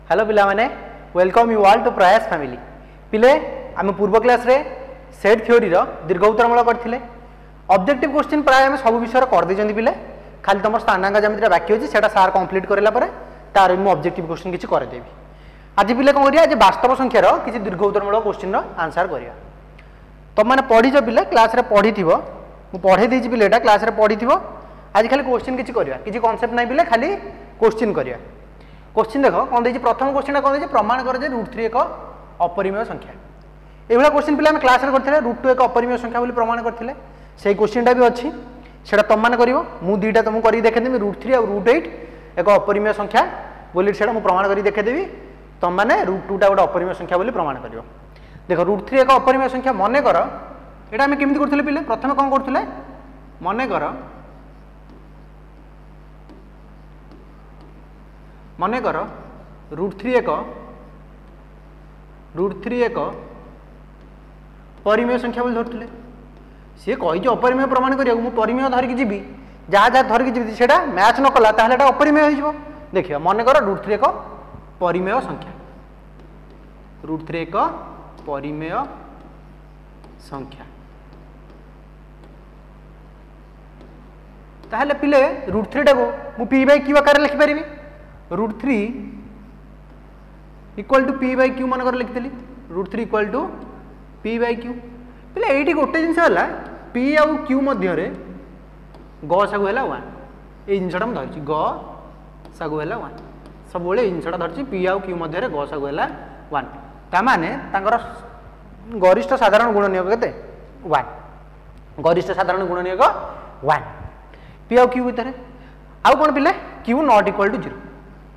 Hello पिला माने welcome you all to प्रयास फैमिली पिले आम पूर्व क्लास रे सेट थ्योरी रो दीर्घ उत्तरमूलक करथिले ऑब्जेक्टिव क्वेश्चन प्राय आम सब विषय कर देछन्ती पिले खाली तुम स्थानांक ज्यामिति बाकी अछि सेटा सार कंप्लीट करला परे तार मु ऑब्जेक्टिव क्वेश्चन किछि कर देबी आज पिले कोन करिया आज वास्तव संख्या रो किछि दीर्घ उत्तरमूलक क्वेश्चन रो आंसर करिया तुम माने पढी जो पिले क्लास रे पढीथिबो मु पढे देछि पिले एटा क्लास रे पढीथिबो आज खाली क्वेश्चन किछि करिया किछि कांसेप्ट नै पिले खाली क्वेश्चन करिया क्वेश्चन देख कौन देखिए प्रथम क्वेश्चन कौन देखिए प्रमाण कर √3 एक अपरिमेय संख्या ये क्वेश्चन पे क्लास में करते √2 एक अपरिमेय संख्या बोली प्रमाण करते से क्वेश्चनटा भी अच्छी से तुम मैंने कर दुईटा तुमको कर देखेदेवी √3 और √8 एक अपरिमेय संख्या बोली से प्रमाण कर देखेदेवी तुम मैंने √2 गोटे अपरिमेय संख्या बोली प्रमाण कर देख √3 एक अपरिमेय संख्या मन कर यहाँ आम केमी करते पिले प्रथम कौन करते मन कर √3 एक परिमेय संख्या बोली धरते सी कही अपरिमेय प्रमाण करिया मु परिमेय धरिकी जीवी जहाँ जहाँ धरिकी जीवी से मैच न कला ताहले अपरिमेय हो देखिए मन कर √3 एक परिमेय संख्या √3 एक परिमेय संख्या ताहले पिले √3 टाको मु p/q आकार लिखि पारिबी √3 इक्वल टू p/q मन कर लिखिली √3 इक्वल टू p/q पिले एठी गोटे जिनस हला p आउ q मध्य रे ग सागु हला 1 ए जिनसटा हम धरछि ग सागु हला 1 सब बोले जिनसटा धरछि p आउ q मध्य रे ग सागु हला 1 ता माने तांकर गरिष्ठ साधारण गुणनीयक केते 1 गरिष्ठ साधारण गुणनीयक 1 p आउ q भीतर आउ कोन पिले q not equal to 0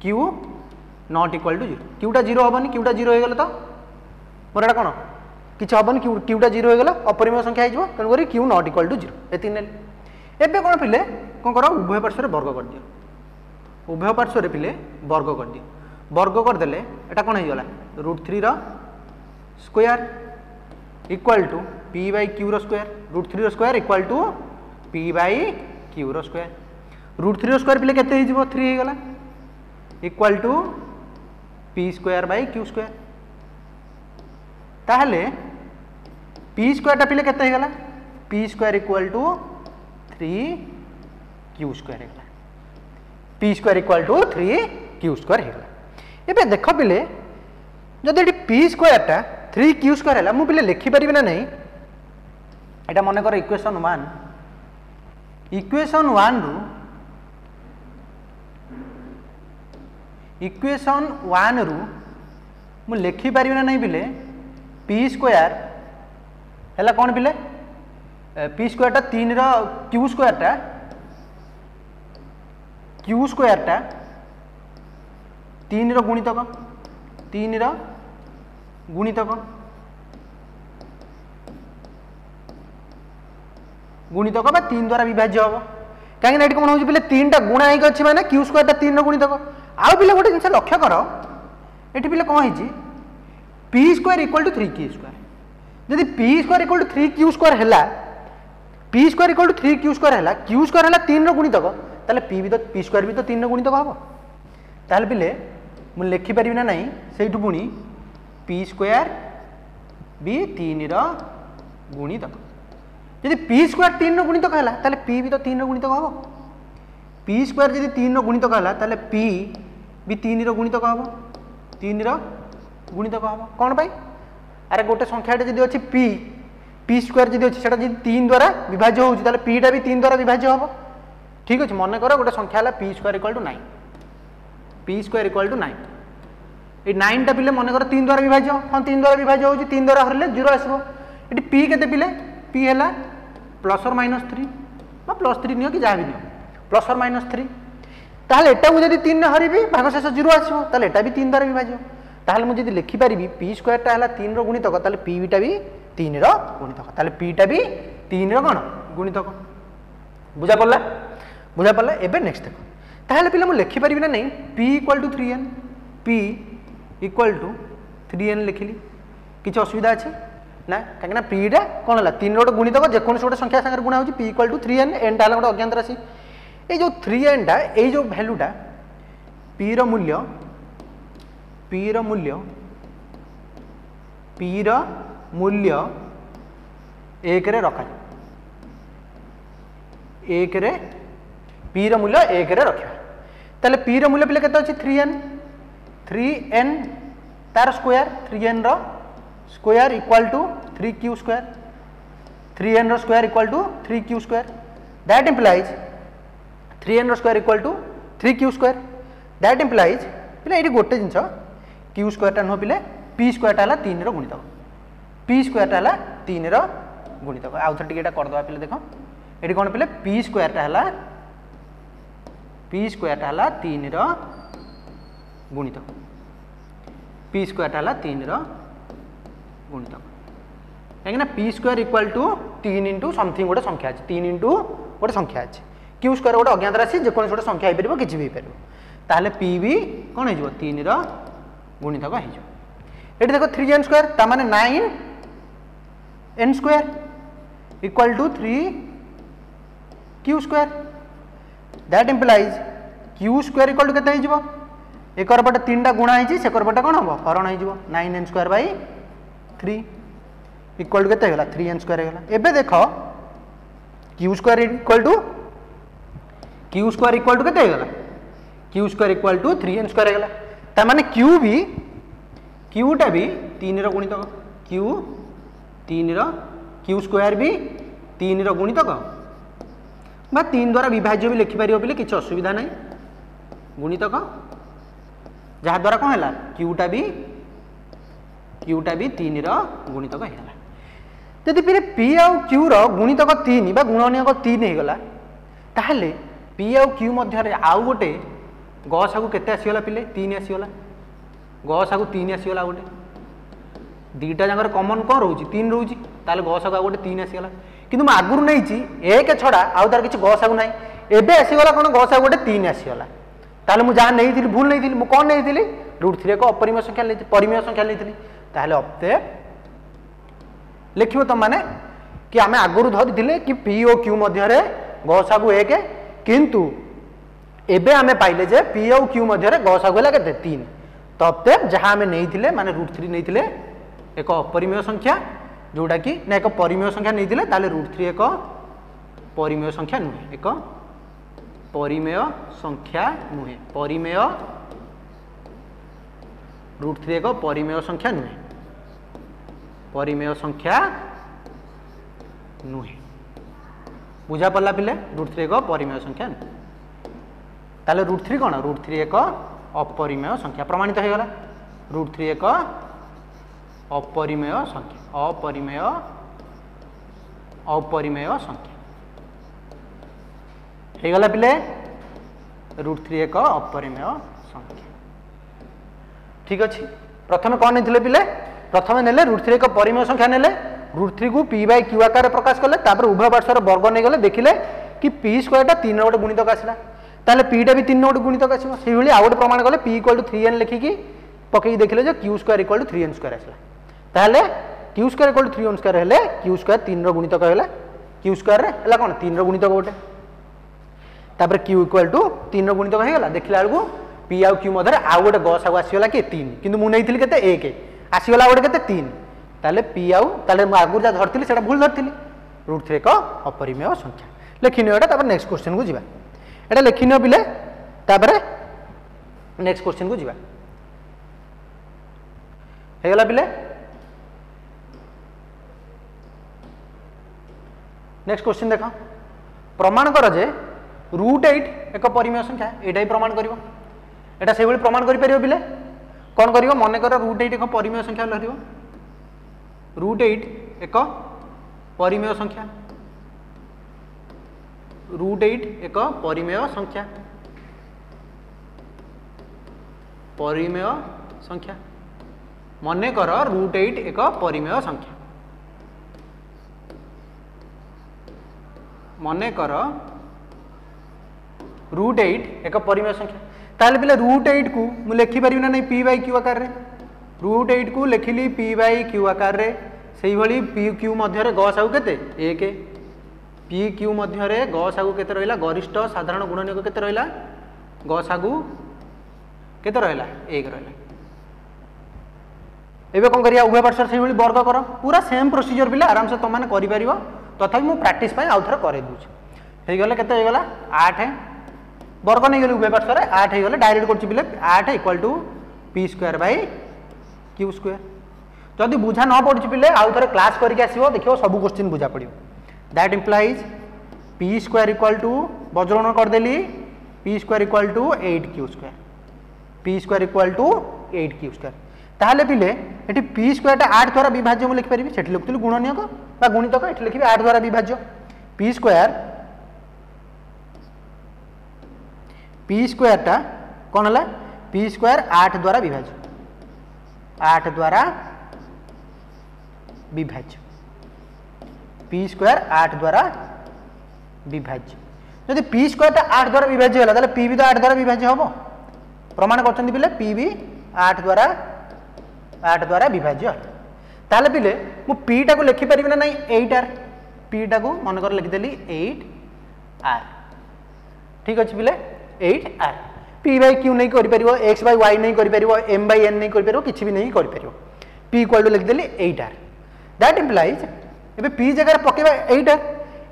q not equal to 0 क्यूटा 0 हेनी क्यूटा 0 हो गला तो मोर एटा कोन किछ हेनी क्यूटा 0 हो गला अपरिमेय संख्या हो तेणु करी q नॉट इक्वल टू 0 एति नेल एबे कोन पिले कोन करो उभय पार्श्व रे वर्ग कर दियो उभय पार्श्व रे पिले वर्ग कर दियो वर्ग कर देले एटा कोन हो गला √3 रो स्क्वायर इक्वल टू p/q रो स्क्वायर √3 रो स्क्वायर इक्वल टू p/q रो स्क्वायर √3 रो स्क्वायर पिले केते हो जिवो 3 हो गला इक्वल टू p²/q² ताहले p² टा पिले केते हेगला p² इक्वल टू 3q² हेगला p² इक्वल टू 3q² हेगला एबे देख पिले जदि एटी p² टा 3q² हेला मु पिले लिखि परिबे ना नहीं एटा मन कर इक्वेशन 1 रू इक्वेशन 1 रू मु लिखि पारिबे ना नहीं पिले p² हैला कोन पिले p² टा 3 रो q² टा 3 रो गुणितक 3 रो गुणितक बा 3 द्वारा विभाज्य होबो काहे ना एटी कोन होची पिले 3 टा गुणा हेक अछि माने q² टा 3 रो गुणितक आउ पिले गोटे जिनस लक्ष्य कर ये पिले कौन है p² इक्वल टू 3q² जदि p² इक्वल टू 3q² है p² इक्वल टू 3q² है q² है 3 रो गुणितक ताले p² भी तो 3 रो गुणितक हम ताले पिले मु लिखि परिबि ना नहीं सेठु पुणी p² भी 3 रो गुणितक जदि p² 3 रो गुणितक है ताले p भी तो 3 रो गुणितक हम p² जदि 3 रो गुणितक है ताले p भी 3 रो गुणितक हम 3 रो गुणितक हम कौन पाई अरे गोटे संख्या जदि अच्छी p² जदि अच्छी सेटा जदि 3 द्वारा विभाज्य होउची ताले p टा भी 3 द्वारा विभाज्य हम ठीक अछि मन कर गोटे संख्या है p² equal to 9 p² equal to 9 ए 9 टा पिले मन कर 3 द्वारा विभाज्य हां 3 द्वारा विभाज्य होउची 3 द्वारा हरले 0 आसबो एटी p केते पिले p हैला +or-3 बा +3 नियो कि जा भी नियो +or-3 ताहले एटा मु जदि 3 ने हरिबी भागशेष 0 आसीबो ताहले एटा भी 3 द्वारा विभाज्य ताहले मु जदि लिखि पारिबी p² टा हला 3 रो गुणितक ताहले p टा भी 3 रो गुणितक ताहले p टा भी 3 रो कोन गुणितक बुझा पड़ला एबे नेक्स्ट देखो ताहले पिले मु लिखि पारिबी ना नहीं p equal to 3n p equal to 3n लिखिली किछ असुविधा अछि ना कहीं p टा कौन है 3 रोटे गुणितक जेको गोटे संख्या सागर गुणा हो p equal to 3n n टा गोटे अज्ञात राशि ये जो 3n टा ये जो भैल्यूटा p रो मूल्य पी रो मूल्य एक रे रखा एक रे पी रो मूल्य एक रे रखा ताले पी रो मूल्य पिले केते अछि 3n तार स्क्वायर 3n रो square equal to 3q square 3n रो square equal to 3q square that implies 3n रो square equal to 3q square that implies पिले एटी गोटे जिंस q स्क्वायर टा न पिले p स्क्वायर टा हला 3 रो गुणितक p स्क्वायर टा हला 3 रो गुणितक आउ थर टिकेटा कर दवा पिले देखो एटी कोन पिले p स्क्वायर टा हला 3 रो गुणितक p स्क्वायर टा हला 3 रो गुणितक कहीं P square equal to 3 into something गोटे संख्या अच्छे 3 इंटू गोटे संख्या अच्छे क्यू स्क्वायर गोटे अज्ञात राशि जेको गोटे संख्या हो पार कि भी हो पार पी भी कौन हो 3 रो गुणितक हो देखो 3n स्क्वायर ताने 9n square equal to 3q square that implies q square equal to केते हो एकर पटे 3टा गुणा होइछि सेकर पटे कोन हो हरण हो 9n square by 3 equal to केते होला 3n स्क्वायर होला एबे देखो q स्क्वायर इक्वल टू केते होला q square equal to 3n square होला त माने q टा भी 3 रो गुणितक q स्क्वायर भी 3 रो गुणितक बा 3 द्वारा विभाज्य भी लिखि पारियो बिले किछ असुविधा नै गुणितक जहा द्वारा कोन होला q टा भी 3 रो गुणितक हेला जदि फिर पी आउ क्यू रो गुणितक 3 बा गुणनीयक 3 हे गला ताहले पी आउ क्यू मध्य आउ गोटे गसागु केते आसीगला पिले 3 आसीगला गसागु 3 आसीगला गोटे दीटा जंगर कॉमन कोन रहउची 3 रहउची ताले गसागु गोटे 3 आसीगला किंतु म आगुरु नैची एक छडा आउ तार किछ गसागु नै एबे आसीगला कोन गसागु गोटे 3 आसीगला ताले मु जा नैथिली भूल नैथिली मु कोन नैथिली √3 को अपरिमेय संख्या लेथि परिमेय संख्या लेथिली ताले अपते लिखिबो त माने कि आमे आगुरु धरि दिले कि पी ओ क्यू मध्य रे गसागु 1 किंतु एबे आमे पाइले जे पी ओ क्यू मध्य रे गसागु हला केते 3 तबते जहां आमे नैथिले माने √3 नैथिले एक अपरिमेय संख्या जोटा कि ना एक परिमेय संख्या नैथिले ताले √3 एक परिमेय संख्या नुहे एक परिमेय संख्या नुहे परिमेय √3 एक परिमेय संख्या नुहे परिमेय संख्या नुहे बुझा पड़ला पिले √3 एक परिमेय संख्या ताले √3 कोन √3 एक अपरिमेय संख्या प्रमाणित हो गला √3 एक अपरिमेय संख्या अपरिमेय संख्या हो गला पिले √3 एक अपरिमेय संख्या ठीक अछि प्रथमे कोन नेथिले पिले प्रथमे नेले √3 एक परिमेय संख्या नेले √3 को p बाय q आकार प्रकाश करले तापर उभय पार्श्वर वर्ग नै गले देखिले कि p स्क्वायर टा 3 गोटे गुणितक आसिला ताले p टा भी 3 गोटे गुणितक आसीबो सेहि भली आ गोटे प्रमाण करले p = 3n लिखि कि पकई देखिले जे q स्क्वायर = 3n स्क्वायर आसिला ताले q स्क्वायर = 3n स्क्वायर हेले q स्क्वायर 3 रो गुणितक हेला q स्क्वायर रे हेला कोन 3 रो गुणितक गोटे तापर q = 3 रो गुणितक हे गेला देखिला बेलको p आ q मधरे आ गोटे गसागु आसीगला कि 3 किंतु मु नैथिली केते 1 आसीगला गोटे केते 3 ताले p आउ ताले मु आगु जा धरथिली सेटा भूल धरथिली √3 एक अपरिमेय संख्या लेखिनियो एटा तापर नेक्स्ट क्वेश्चन को जिबा एटा लेखिनियो बिले तापर नेक्स्ट क्वेश्चन को जिबा हे गेला बिले नेक्स्ट क्वेश्चन देखो प्रमाण कर जे √8 एक परिमेय संख्या एटा ही प्रमाण करिवो एटा सेहि भली प्रमाण करि परियो बिले कोन करिवो मने कर √8 एक परिमेय संख्या लहरिवो √8 एक परिमेय संख्या √8 एक परिमेय संख्या मने कर √8 एक परिमेय संख्या मने कर √8 एक परिमेय संख्या ताले पिले √8 को मु लिखि परिबि ना नै p बाय q आकार रे √8 को लिखिली p बाय q आकार रे सेहि भली p q मध्य रे गसागु केते 1 p q मध्य रे गसागु केते रहिला गरिष्ठ साधारण गुणनीयक केते रहिला गसागु केते रहिला 1 रहिला एबे कौन करिया उभय पार्श्वर से वर्ग कर पूरा सेम प्रोसीजर पिला आराम से तुम मैंने कर तथापि मुझे प्राक्ट आउ थे कर दूसरे के 8 वर्ग नहीं गली उभय पार्श्वर 8 हो डायरेक्ट कर पिले 8 equal to P square by Q square जदि बुझा न पड़ी पिले आउ थे क्लास करके आसो देखो सब क्वेश्चन बुझा पड़ो that implies P square equal to वज्रगुण करदेली P square equal to 8 Q square P square equal to 8 Q square ताहले पिले एटी पी स्क्वायर 8 द्वारा विभाज्य मुझे लिखिपारि से लिखुली गुणनीयक बा गुणितक ये लिखी 8 द्वारा विभाज्य पी स्क्वायर टा कौन है पी स्क्वायर 8 द्वारा विभाज्य 8 द्वारा विभाज्य पी स्क्वायर 8 द्वारा विभाज्य जदि पी स्क्वायर टा 8 द्वारा विभाज्य है पी भी तो 8 द्वारा विभाज्य हम प्रमाण कर पिले पी भी 8 द्वारा विभाज्य ताले पिले मु पी टा को लिखि परिबे ना नहीं 8 आर पी टा को मन कर लिखिदेली 8 आर ठीक अच्छे पिले 8 आर पी बाय क्यू नहीं कर परिबो एक्स बाय वाई नहीं कर परिबो एम बाय एन नहीं कर परिबो किछि भी नहीं कर परिबो पी इक्वल टू लिखिदेली 8 आर दैट इम्प्लाइज एबे पी जगह पकेबा 8 आर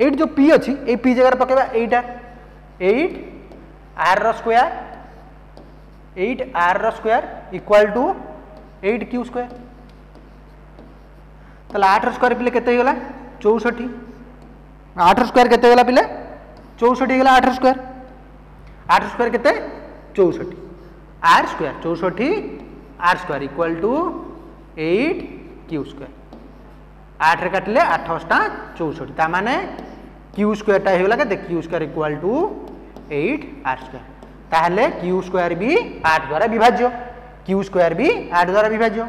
8 जो पी अच्छी ए पी जगह पकेबा 8 आर 8 आर रो स्क्वायर 8 आर रो square equal to 8 Q square ताले 8 रो स्क्वायर पिले केते होगला 64 8 रो स्क्वायर केते होगला पिले 64 होगला 8 रो स्क्वायर केते 64 R square 64 R square equal to 8 Q square 8 रे काटिले 8 8 64 ता माने क्यू स्क्वायर टा होगला केते Q square equal to 8 R square ताहले क्यू स्क्वायर भी 8 द्वारा विभाज्य क्यू स्क्वायर भी 8 द्वारा विभाज्य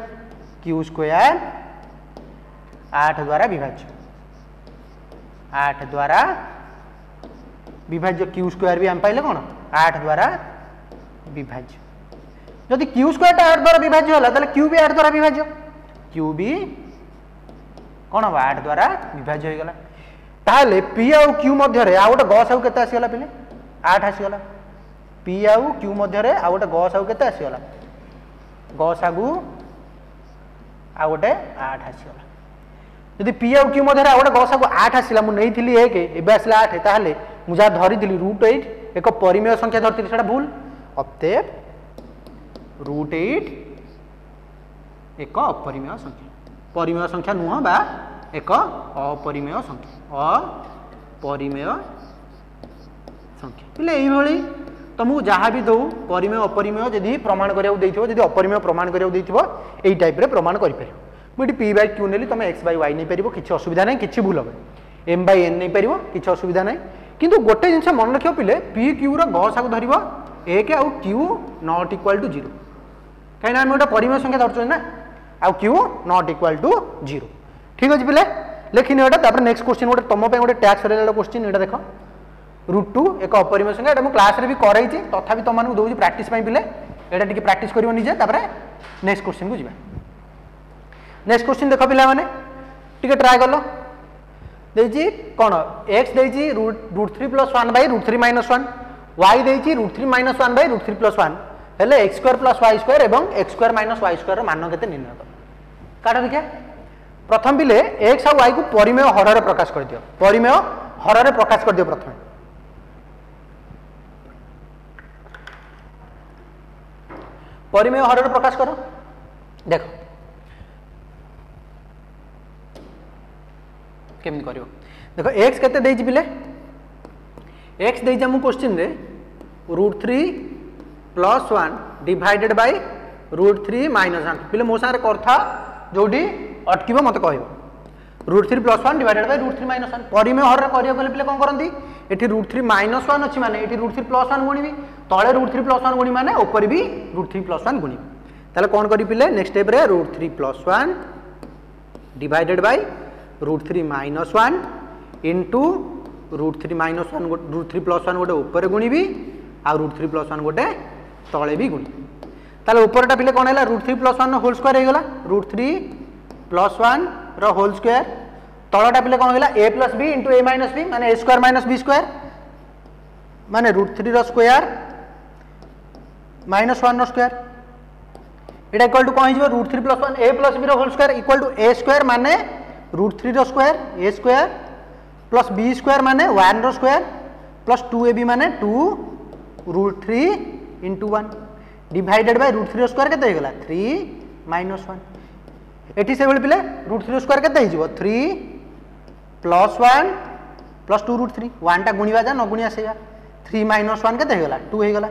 क्यू स्क्वायर 8 द्वारा विभाज्य 8 द्वारा विभाज्य क्यू स्क्वायर भी हम पाइले कौन 8 द्वारा विभाज्य जदि क्यू स्क्वायर 8 द्वारा विभाज्य होला ताले क्यू भी 8 द्वारा विभाज्य क्यू भी कौन हम 8 द्वारा विभाज्य हो गला ताहले पी आउ क्यू मध्य रे आ गोटे गस आउ केते आसीगला पिले 8 आसीगला पी आउ क्यू मध्य रे आ गोटे गस आउ केते आसीगला गस आगु आ गोटे 8 आसीगला यदि पी आउ क्यू मध्य रे आ गोटे गस आगु 8 आसीला मु नेइथिली 1 एबे आसीला 8 ताहले मु जा धरिथिली √8 एक परिमेय संख्या धरती सेटा भूल अतएव √8 एक अपरिमेय संख्या परिमेय संख्या नुह बा एक अपरिमेय संख्या अपरिमेय संख्या पिले एई भली तुमको जहाँ भी दो परिमेय अपरिमेय जदि प्रमाण करिया देइथिबो जदि अपरिमेय प्रमाण करिया देइथिबो एई टाइप रे प्रमाण करि परिबो मुठी पी बाय क्यू नेली तुम एक्स बाय वाई नै परिबो किछि असुविधा नै किछि भूल हो एम बाय एन नै परिबो किछि असुविधा नै किंतु गोटे जिनस मन रखियो पिले पी क्यू रो गसाको धरिबो 1 आउ क्यू नॉट इक्वल टू 0 काई ना हम ओटा परिमेय संख्या धरछो ना आउ क्यू नॉट इक्वल टू 0 ठीक अछि पिले लेखिनि ओटा तापर नेक्स्ट क्वेश्चन गोटे तुम पे गोटे टैक्स रिलेटेड क्वेश्चन एटा देखो √2 एक अपरिमेय संख्या एटा मु क्लास रे भी कराई छी तथापि तुम मानू दोजी प्रैक्टिस पई पिले एटा टिके प्रैक्टिस करिवो निजे तापर नेक्स्ट क्वेश्चन को जिबा नेक्स्ट क्वेश्चन देखो पिला माने टिके ट्राई करलो देजी कोन x देजी √3 + 1 बाय √3 - 1 y देजी √3 - 1 बाय √3 + 1 हेले x² + y² एवं x² - y² रो मान केते निर्णय कर काटा देखिया प्रथम पिले x और y को परिमेय हर रे प्रकाश कर दियो परिमेय हर रे प्रकाश कर दियो प्रथम परिमेय हर रे प्रकाश करो देखो केमि करियो देखो x केते देछि पिले x देछि हम क्वेश्चन रे √3 + 1 डिवाइडेड बाय √3 - 1 पिले मो सारे करथा जोडी अटकिबो मते कहइबो √3 + 1 डिवाइडेड बाय √3 - 1 परिमेय हर रे करियो गले पिले कोन करंती एठी √3 - 1 अछि माने एठी √3 + 1 गुणिबी तळे √3 + 1 गुणी माने ऊपर भी √3 + 1 गुणी ताले कोन करी पिले नेक्स्ट स्टेप रे √3 + 1 डिवाइडेड बाय √3 - 1 इनटू √3 - 1 √3 + 1 गोटे ऊपर गुणिबी आ √3 + 1 गोटे तळे भी गुणी ताले ऊपरटा पिले कोन हैला √3 + 1 होल स्क्वायर हे गेला √3 + 1 रो होल स्क्वायर तळटा पिले कोन हैला a + b * a - b माने a² - b² माने √3 रो स्क्वायर -1 रो स्क्वायर एटा इक्वल टू कौन हो √3 + 1 a + b whole square equal to a square माने √3 रो square a square plus b square माने 1 रो स्क्वायर प्लस 2ab माने 2 √3 × 1 डिवाइडेड बाय √3 रो स्क्वायर केते हेगला 3 - 1 एठी से बेले पिले √3 रो स्क्वायर केते हिजो 3 + 1 + 2 √3 1 टा गुणीबा जा न गुणिया सेया 3 - 1 केते हेगला 2 हेगला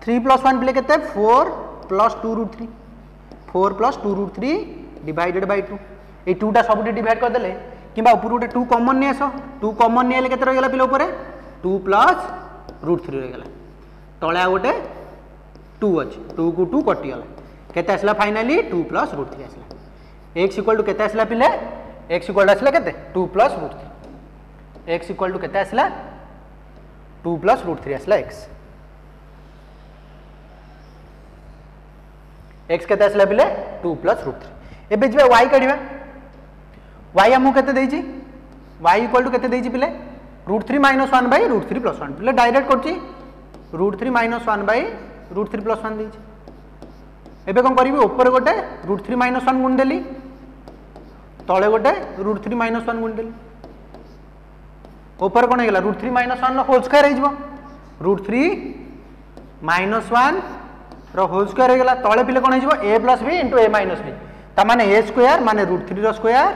3 + 1 पिले केते 4 + 2 √3 4 + 2 √3 डिवाइडेड बाय 2 ए 2 टा सबुटी डिवाइड कर देले किबा ऊपर गोटे 2 कॉमन ने आसो 2 कॉमन ने केते रह गेला पिले ऊपर 2 + √3 रह गेला तळे गोटे 2 अछि 2 को 2 कटि गेला केते आसला फाइनली 2 + √3 आसला x इक्वल टू केते आसला पिले x इक्वल टू आसला केते 2 + √3 x इक्वल टू केते आसला 2 + √3 आसला x x केते आसला पिले 2 + √3 एबे जिबा y काढिबा y हमु केते देइची y इक्वल टू केते देइची पिले √3 - 1 / √3 + 1 पिले डायरेक्ट करची √3 - 1 / √3 + 1 देइची एबे कोन करिवि ऊपर गोटे √3 - 1 गुण देली तळे गोटे √3 - 1 गुण देली ऊपर कोन हेगला √3 - 1 रो होल स्क्वायर हेजबो √3 - 1 रो होल स्क्वायर हेगला तळे पिले कोन हेजबो a + b * a - b ता माने a स्क्वायर माने √3 रो स्क्वायर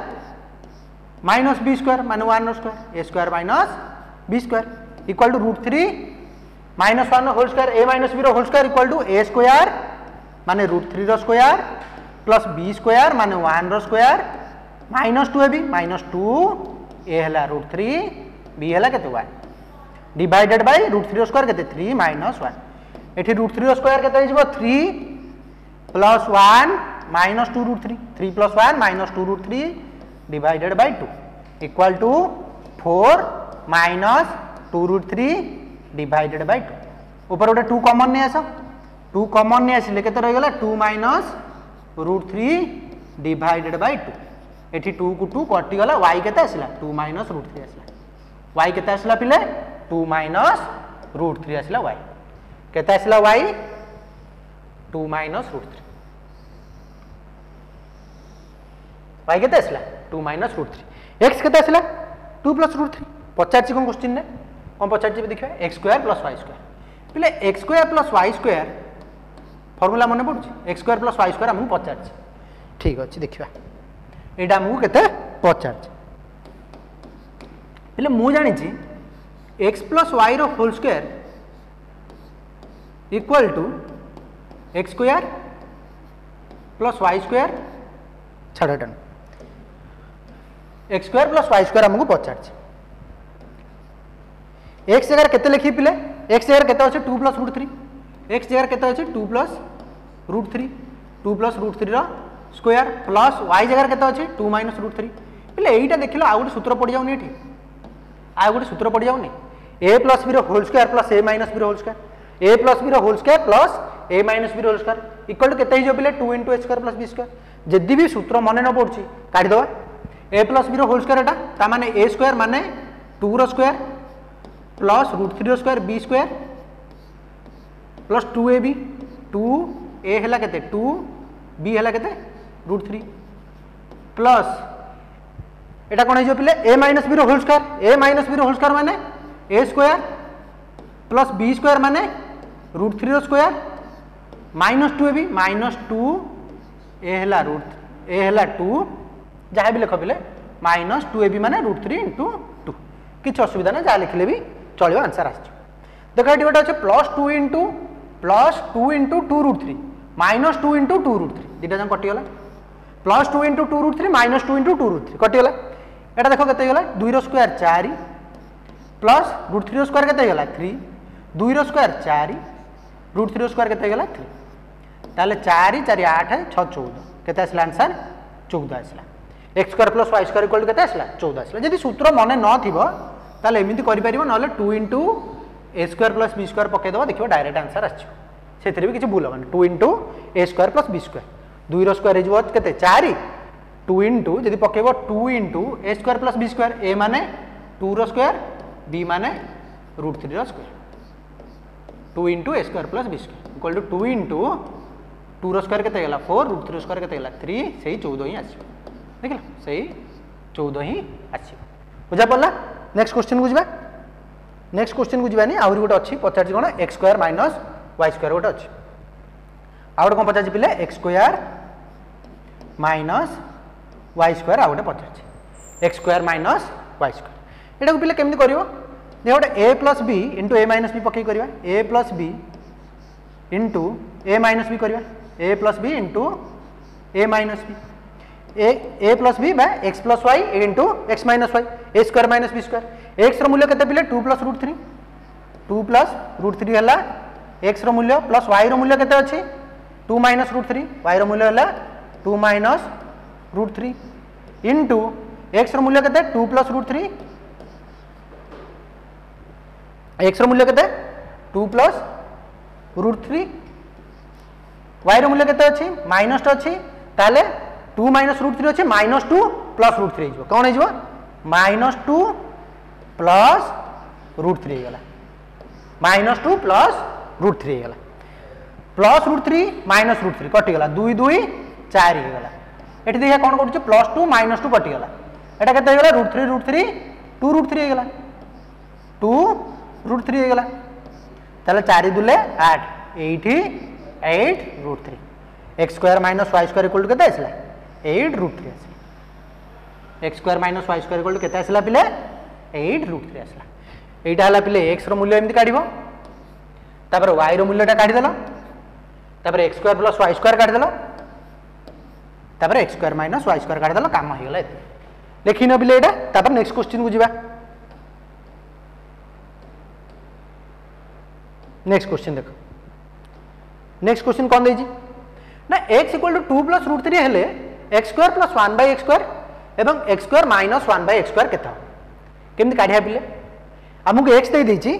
माइनस b स्क्वायर माने 1 रो square a square minus b square equal to √3 - 1 रो होल स्क्वायर a - b रो whole square equal to a square माने √3 रो स्क्वायर प्लस b स्क्वायर माने 1 रो square minus 2ab minus 2 a हला √3 b हला केते 1 डिवाइडेड बाय √3 रो स्क्वायर केते 3 - 1 एठी √3 रो स्क्वायर केते हिजबो 3 + 1 - 2 √3 3 + 1 - 2 √3 divided by 2 equal to 4 - 2 √3 divided by 2 ऊपर गोटे 2 कॉमन ने आसो 2 कॉमन ने आसिले केते रह गेला 2 - √3 डिवाइडेड बाय 2 एठी 2 को 2 कटि गेला y केते आसिला 2 - √3 आसिला y केते आसिला पिले 2 - √3 आसिला y केते आसिला y 2 - √3 y केते आसिला 2 - √3 x केते आसिला 2 + √3 पचारची कोन क्वेश्चन ने कोन पचारची देखिबा x² + y² पिले x² + y² फॉर्मूला मने पडुची x² + y² हमहु पचारची ठीक अछि देखिबा एडा हमहु केते पचारची पिले मु जानि छी x + y रो whole square equal to x² + y² छाड़टन x² + y² हमहु पचारची x जगह केते लिखि पिले x जगह केते अछि 2 + √3 x जगह केते अछि 2 + √3 2 + √3 रो स्क्वायर प्लस y जगह केते अछि 2 - √3 पिले एईटा देखिलो आ गुटे सूत्र पड़ जाउनी एठी आ गुटे सूत्र पड़ जाउनी a + b रो whole square plus a - b रो होल स्क्वायर a + b रो whole square plus a - b रो होल स्क्वायर इक्वल टू केते हिजो पिले 2 * a² + b स्क्वायर जदी भी सूत्र मने न पड़ची काढी दवा a + b रो होल स्क्वायर एटा ता माने a स्क्वायर माने 2 रो स्क्वायर प्लस √3 रो square b square plus 2ab 2a हला केते 2 b हला केते √3 प्लस एटा कोन हिजो पिले a - b रो होल स्क्वायर a - b रो होल स्क्वायर माने a square plus b square माने √3 रो square minus 2ab minus 2 a हला a हला 2 जहा भी लिख पिले माइनस 2ab माने √3 * 2 किछ असुविधा ना जा लिखले भी चलियो आंसर आछ देखो एटी गोटे अछि +2 * +2 * 2 √3 माइनस 2 * 2 √3 दिटा जन कटि गेला +2 * 2 √3 माइनस 2 * 2 √3 कटि गेला एटा देखो केते गेला 2 रो स्क्वायर 4 प्लस √3 रो स्क्वायर केते गेला 3 2 रो स्क्वायर 4 √3 रो स्क्वायर केते गेला 3 ताले 4 4 8 6 14 केते आसला आंसर 14 आसला x² + y² इक्वल केते आसला 14 आसला जदी सूत्र मने न थिबो ताले एमिति करि परिबो नले 2 * a² + b² पके दबो देखिबो डायरेक्ट आंसर आछियो सेथिरे भी किछि भूल हबन 2 * a² + b² 2 रो स्क्वायर हिजबो केते 4 2 * जदी पकेबो 2 * a² + b² a माने 2 रो स्क्वायर b माने √3 रो square 2 * a² + b² equal to 2 * 2 square केते गेला 4 रूट 3 स्क्वायर केते गेला 3 सेही 14 ही आसी देखिल सेही 14 ही आसी बुझा पड़ला। नेक्स्ट क्वेश्चन को जिबा नेक्स्ट क्वेश्चन को जिबानी आउरी गोटे अछि पचार कोन x square minus y square गोटे अछि आउट कोन पचार पिले x square minus y square आउट पचार x square minus y square एटा को पिले केमति करिवो दे गोटे a plus b into a minus b पके करबा a plus b into a minus b करबा a plus b into a minus b a plus b by x plus y into x minus y a square minus b square x रो मूल्य केते पिले 2 plus root 3 2 plus root 3 हला x रो मूल्य plus y रो मूल्य केते अछि 2 minus root 3 y रो मूल्य हला 2 माइनस रूट 3 इनटू x रो मूल्य केते 2 प्लस रूट 3 x रो मूल्य केते 2 प्लस रूट 3 y रो मूल्य केते अछि माइनस अछि ताले 2 माइनस रूट 3 अछि माइनस 2 प्लस रूट 3 हिजो कोन हिजो माइनस 2 प्लस रूट 3 गला माइनस 2 प्लस रूट 3 गला प्लस रूट 3 माइनस रूट 3 कटि गला 2 2 4 हे गला एठी देखा कोन करछ प्लस 2 माइनस 2 कटि गला एटा केते हे गला रूट 3 2 रूट 3 हे गला 2 रूट 3 हे गला ताले 4 दुले 8 एठी 8 root 3 x square minus y square equal to केते आसला 8 रूट 3 आसला x square minus y square equal to केते आसला पिले 8 रूट 3 आसला एटा हला पिले x रो मूल्य एमति काढिबो तापर y रो मूल्यटा काढि देला तापर x square plus y square काढि देला तापर x square minus y square काढि देला काम हो गेला एते लेखि न पिले एटा तापर नेक्स्ट क्वेश्चन को जिबा नेक्स्ट क्वेश्चन देखो नेक्स्ट क्वेश्चन कौन देजी ना x equal to 2 plus root 3 हेले x square plus 1 bye x square एवं x square minus 1 bye x square केता केमति काढिया पिले हमकु x दे देची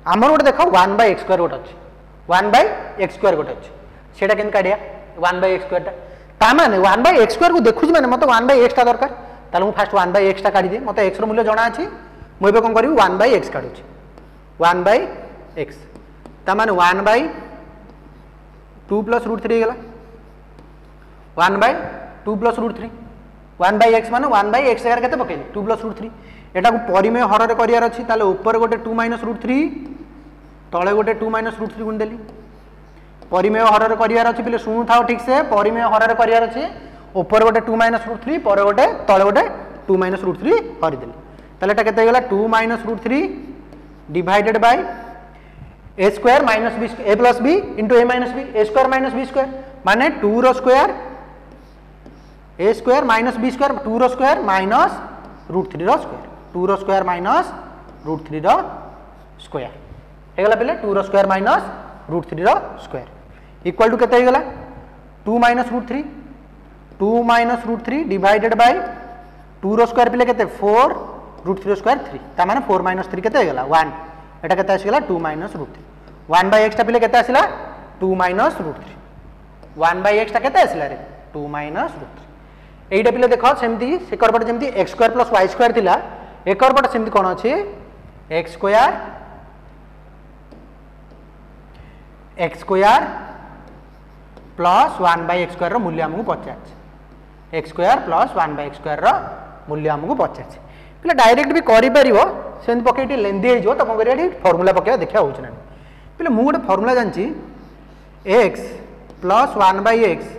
हमर गोटे देखो 1 बाय x स्क्वायर गोटे अछि 1 बाय x स्क्वायर गोटे अछि सेटा केमति काढिया 1 बाय x स्क्वायर ता माने 1 बाय x स्क्वायर को देखुज माने मते 1 बाय x ता दरकार ताले मु फर्स्ट 1 बाय x ता काढी दे मते x रो मूल्य जणा अछि मु एबे कोन करिवि 1 बाय x काढुछि 1 बाय x ता माने 1 बाय 2 प्लस रूट 3 गेला 1 by 2 plus root 3 1 bye x माने 1 बाय x केते पकेली 2 प्लस रूट 3 एटा को परिमेय हर रे करियार अछि ताले ऊपर गोटे 2 माइनस रूट 3 तळे गोटे 2 माइनस रूट 3 गुण देली परिमेय हर रे करियार अछि पिले सुनु थाओ ठीक से परिमेय हर रे करियार अछि ऊपर गोटे 2 माइनस रूट 3 पर गोटे तळे गोटे 2 माइनस रूट 3 हरि देली ताले एटा केते गेला 2 minus root 3 divided by a square minus b a plus b into a minus b a square minus b square माने 2 रो square a square minus b square 2 रो स्क्वायर माइनस रूट 3 रो square 2 रो square minus root 3 रो square हेगला पहले 2 रो square minus root 3 रो स्क्वायर इक्वल टू केते हेगला 2 minus root 3 2 minus root 3 divided by 2 रो स्क्वायर पहले केते 4 रूट 3 रो स्क्वायर 3 ता माने 4 माइनस 3 केते हेगला 1 एटा केते आसीगला 2 माइनस रूट 3 1 बाय x ता पहले केते आसीला 2 माइनस रूट 3 1 बाय x ता केते आसीला रे 2 माइनस रूट 3 एटा पहले देखो सेमती सेकर पट जेमती x square plus y square थिला एकर पट सेमती कोन अछि x square plus 1 bye x square रो मूल्य हमहु पचाछ x square plus 1 bye x square रो मूल्य हमहु पचाछ पहले डायरेक्ट भी करि परिबो सेन पकेटी लेंदी हे जो त कोन करिया फार्मूला पकेया देखिया होछ ना पहले मु गोटे फार्मूला जानची x प्लस 1 बाय x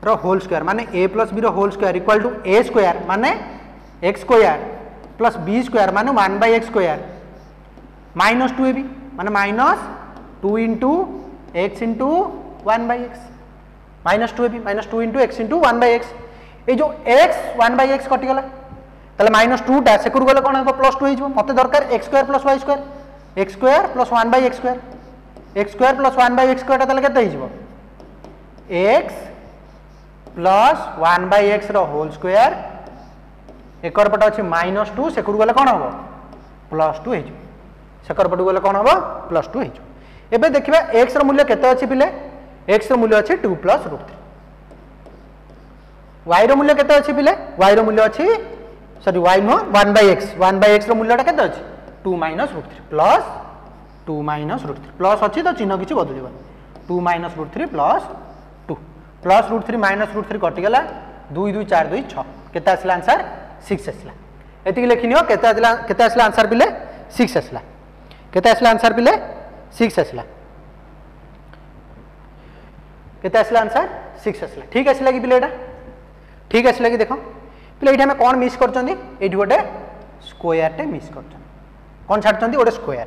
रो होल स्क्वायर माने a प्लस b रो whole square equal to a square माने x square plus b square माने 1 bye x square minus 2ab माने minus 2 into x into 1 bye x minus 2ab minus 2 into x into 1 bye x ए जो x 1 bye x कटि गला ताले minus 2 टा सेकुर गले कोन हो प्लस 2 हिजो मते दरकार x square plus y square x square plus 1 bye x square plus 1 bye x square ताले केते हिजो x प्लस 1 बाय x रो होल स्क्वायर एकर पट अछि माइनस 2 सेकुर गले कोन हो प्लस 2 हिजो सेकर पट गले कोन हो प्लस 2 हिजो एबे देखिबा x रो मूल्य केते अछि पिले x रो मूल्य अछि 2 प्लस रूट 3 y रो मूल्य केते अछि पिले y रो मूल्य अछि sorry y no 1 bye x रो मूल्यटा केते अछि 2 minus root 3 plus 2 minus root 3 plus अछि तो चिन्ह किछि बदलिबो 2 minus root 3 plus 2 plus root 3 minus root 3 कटिगला 2 2 4 2 6 केते आसला आंसर 6 आसला एतिक लिखिनियो केते आसला आंसर पिले 6 आसला केते आसला आंसर पिले 6 आसला केते आसला आंसर 6 आसला ठीक आसला कि पिले एटा ठीक आसला कि देखो पिले एठी हम कोन मिस करचंदी एठी गोटे स्क्वायर टे मिस करचंदी कोन छाडचंदी गोटे स्क्वायर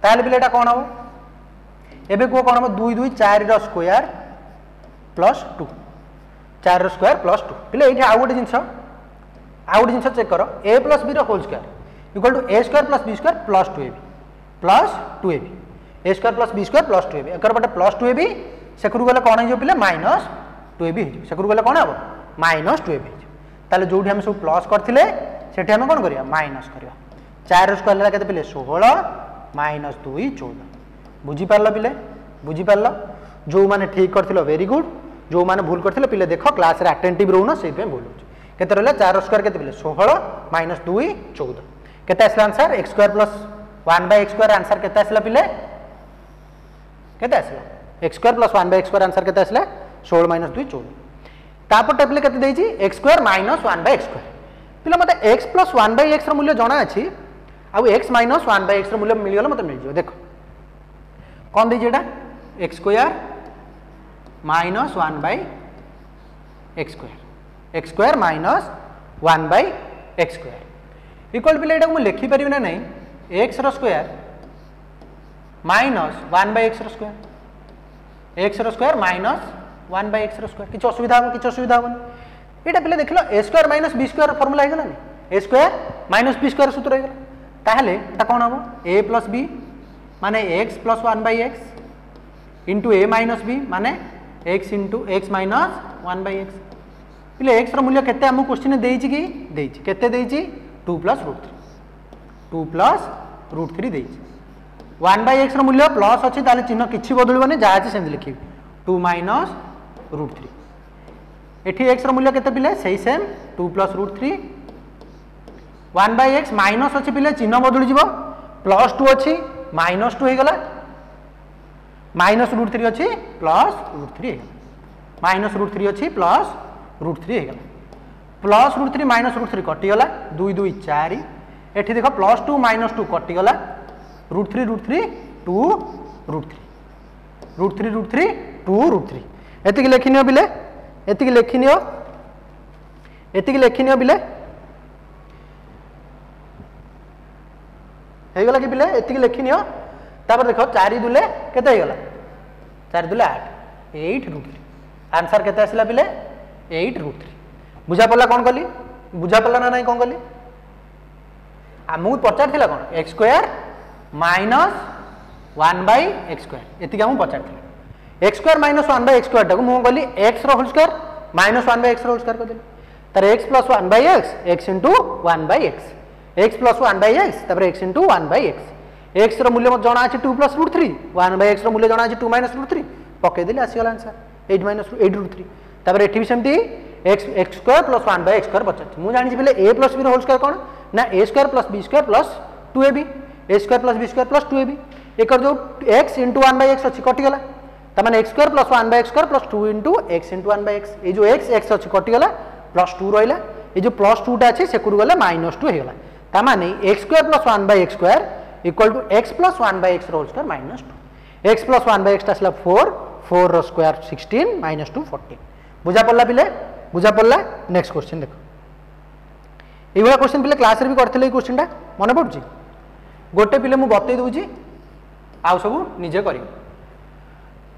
ताले पिले एटा कोन हो एबे को कोन हो 2 2 4 रो स्क्वायर प्लस 2 4 रो स्क्वायर प्लस 2 पिले एठी आ गोटे जिंस चेक करो a प्लस b रो whole square equal to a square plus b square plus 2ab plus 2ab a square plus b square plus 2ab एकर बटे प्लस 2ab सेकरु गले कोन हो पिले माइनस 2ab हो सेकरु गले कोन हो माइनस 2ab हो ताले जोठी हम सब प्लस करथिले सेठी हम कोन करिया माइनस करिया 4 रो स्क्वायर ला केते पिले 16 माइनस 2 14 बुझी पारलो पिले बुझी पारलो जो माने ठीक करथिलो वेरी गुड जो माने भूल करथिले पिले देखो क्लास रे अटेंटिव रहउनो सेहि पे भूल होछ केते रहला 4 रो स्क्वायर केते पिले 16 माइनस 2 14 केते आसला answer x square plus 1/x square answer केते आसला पिले केते आसला x square plus 1/x square answer केते आसला 16 माइनस 2 14 तापर टेबल केते देछि x square minus 1/x square पिले मते x प्लस 1/x रो मूल्य जणा अछि आ x माइनस 1/x रो मूल्य मिल गेल मते मिल जियो देखो कोन देछि एटा x square minus 1/x square x square minus 1/x square equal पिले एटा मु लिखि परिबे ना नहीं x रो स्क्वायर माइनस 1/x रो स्क्वायर x रो स्क्वायर माइनस 1/x रो स्क्वायर किछ असुविधा होबनी एटा पिले देखलो a square minus b square formula हे गेला नहीं a square minus b square सूत्र हे गेला ताहले एटा कोन हबो a प्लस b माने x plus 1/x into a minus b माने x into x minus 1/x पिले x रो मूल्य केते हम क्वेश्चन देइछि कि देइछि केते देइछि 2 प्लस रूट 3 देइछि 1/x रो मूल्य प्लस अछि ताले चिन्ह किछि बदलबनी जा अछि सेम लिखि 2 माइनस रूट 3 एठी x रो मूल्य केते पिले सेही same 2 plus root 3 1/x minus अछि पिले चिन्ह बदल जिवो प्लस 2 अछि माइनस 2 हे गला माइनस रूट 3 अछि प्लस रूट 3 हे गला माइनस रूट 3 अछि प्लस रूट 3 हे गला प्लस रूट 3 माइनस रूट 3 कटि गला 2 2 4 एठी देखो प्लस 2 माइनस 2 कटि गला रूट 3 2 रूट 3 2 रूट 3 एतिक लेखिनियो बिले एतिक लेखिनियो बिले हे गला कि बिले एतिक लेखिनियो तापर देखो 4 दुले केते हे गला 4 दुले 8 रूट 3 आंसर केते आसला बिले 8 रूट 3 बुझा पड़ला कोन कली बुझा पड़ला ना नहीं कोन कली आमु पचार थिला कोन x square minus 1/x square एतिक आमु पचार थिला x square minus 1/x square टाको मु कली x रो होल स्क्वायर माइनस 1/x रो होल स्क्वायर कर देली तार x plus 1/x x into 1/x x plus 1/x तापर x इंटू 1/x x रो मूल्य जणा अछि 2 प्लस रूट 3 1/x रो मूल्य जणा अछि 2 माइनस रूट 3 पके देली आसी गेल आंसर 8 माइनस 8 रूट 3 तापर एठी भी सेमती x square plus 1/x square बचत मु जानि छी पहिले a प्लस b रो होल स्क्वायर कोन ना a square plus b square plus 2ab a square plus b square plus 2ab एकर जो x इंटू 1/x अछि कटि गेला त माने x square plus 1/x square plus 2 into x into 1/x ए जो x अछि कटि गेला प्लस 2 रहिला ए जो प्लस 2 टा अछि से कुरु गेला माइनस 2 हे गेला त माने x square plus 1/x square equal to x plus 1/x रो whole square minus 2 x plus 1/x टा असला 4 रो स्क्वायर 16 माइनस 2 14 बुझा पड़ला पिले बुझा पड़ला नेक्स्ट क्वेश्चन देखो ए वाला क्वेश्चन पिले क्लास रे भी करथिले क्वेश्चन टा मने पड़छि गोटे पिले मु बतै दउछि आउ सब निजे करियो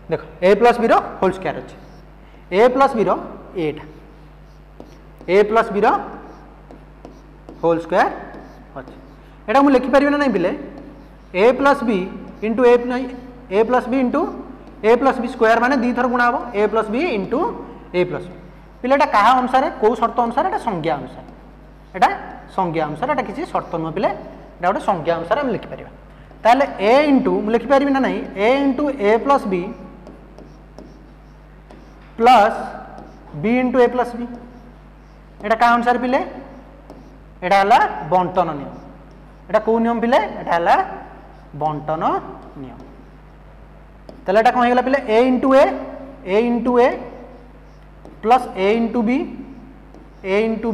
देखो a प्लस b रो होल स्क्वायर अछि a प्लस b रो 8 a प्लस b रो होल स्क्वायर अछि एटा मु लिखि परिबे ना नहीं पिले a plus b into a plus b into a plus b square माने दी थर गुणा हो a plus b into a plus b पिले एटा कहा अनुसार को शर्त अनुसार एटा संज्ञा अनुसार एटा संज्ञा अनुसार एटा किसी शर्त न पिले एटा गोटे संज्ञा अनुसार हम लिखि परिबा ताले a इंटू मु लिखि परिबे ना नहीं a into a plus b plus b into a plus b एटा का अनुसार पिले एटा हला बंटन नियम एटा को नियम पिले एटा हला बंटन नियम ताले एटा कोन हेगला पिले a into a plus a into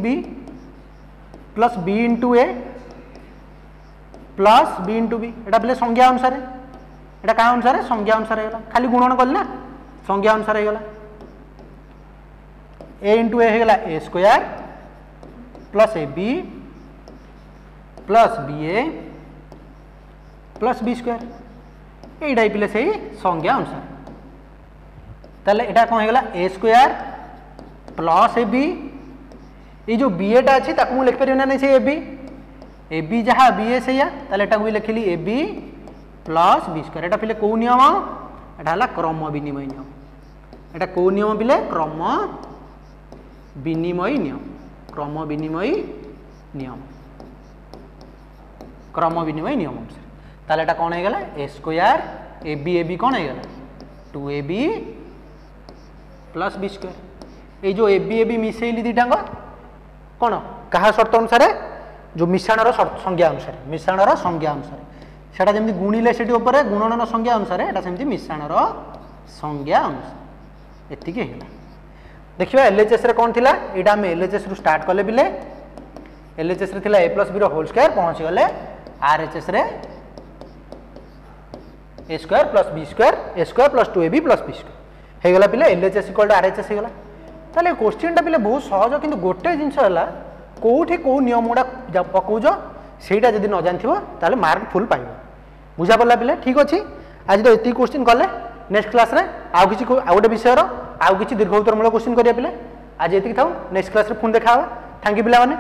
b plus b into a plus b into b एटा पिले संज्ञा अनुसार एटा का अनुसार संज्ञा अनुसार हेगला खाली गुणन कल ना संज्ञा अनुसार हेगला a into a हेगला a square plus ab plus ba plus b square एटा पिले से संज्ञा अनुसार ताले एटा कोन हेगला a स्क्वायर प्लस ab ये जो बी एटा अच्छी ताकू लिख पारि ना नहीं से ए बी जहाँ बी ए से ताले एटा भी लिखली A B plus B square एटा पिले को नियम एटा हला क्रम विनिमय नियम एटा को नियम पिले क्रम विनिमय नियम अनुसार ताले एटा कोन हे गेला ए स्क्वायर ए बी कोन हे गेला 2ab प्लस बी स्क्वायर ए जो ए बी मिसेइली दिटांग कौन कहा शर्त अनुसार जो मिश्रणर संज्ञा अनुसार सेटा जमी गुणिले से गुणन संज्ञा अनुसार एटा सेमती मिश्रणर संज्ञा अनुसार एतिके हेला देखिबा एलएचएस रे कोन थिला एटा हम एलएचएस रु स्टार्ट कले बिले एलएचएस रे थिला a प्लस b रो होल स्क्वायर पहुंच गले आरएचएस रे a square plus b square a square plus 2ab plus b square हे गला पिले एलएचएस इक्वल टू आरएचएस हे गला ताले क्वेश्चन टा पिले बहुत सहज किंतु गोटे जिंस हला कोठी को नियम गुडा पकाउज सेटा जदि न जानथिबो ताले मार्क फुल पाइबो बुझा पड़ला पिले ठीक अछि आज तो एती क्वेश्चन कले नेक्स्ट क्लास रे आउ किछि गोटे विषय रो आउ किछि दीर्घ उत्तरमूलक क्वेश्चन करिया पिले आज एती थाउ नेक्स्ट क्लास रे फोन देखा थैंक यू पिला माने।